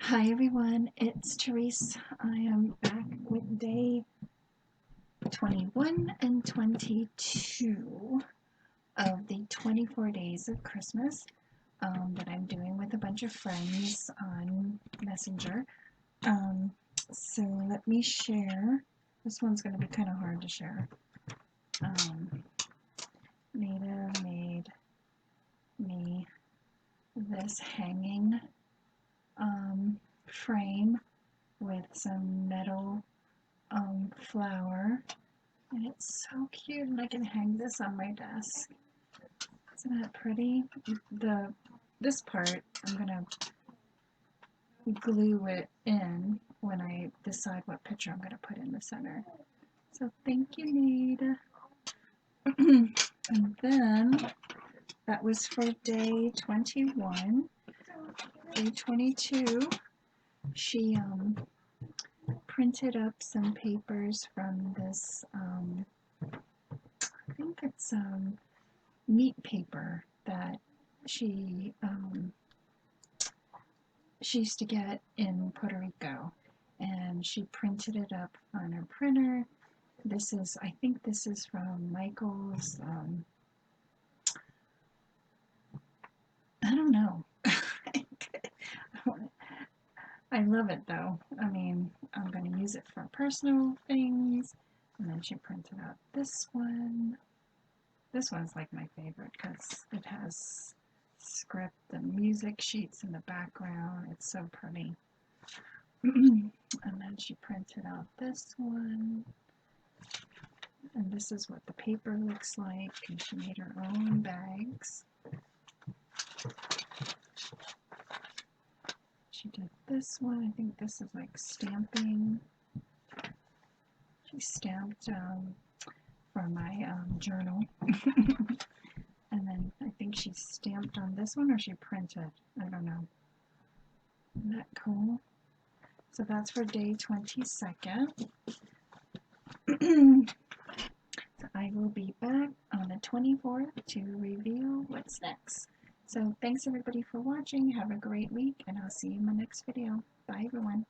Hi everyone, it's Tereese. I am back with day 21 and 22 of the 24 days of Christmas that I'm doing with a bunch of friends on Messenger. Um, so let me share. This one's going to be kind of hard to share. Nita made me this hanging frame with some metal flower, and it's so cute, and I can hang this on my desk. Isn't that pretty? This part I'm gonna glue it in when I decide what picture I'm gonna put in the center. So thank you, Nita. And then that was for day 21. Day 22, she printed up some papers from this, I think it's meat paper that she she used to get in Puerto Rico, and she printed it up on her printer. I think this is from Michael's, I don't know. I love it though. I mean, I'm going to use it for personal things. And then she printed out this one. This one's like my favorite because it has script and music sheets in the background. It's so pretty. And then she printed out this one. And this is what the paper looks like. And she made her own bags. She did this one. I think this is like stamping. She stamped for my journal. And then I think she stamped on this one, or she printed. I don't know. Isn't that cool? So that's for day 22nd. So I will be back on the 24th to reveal what's next. So thanks everybody for watching. Have a great week, and I'll see you in my next video. Bye everyone.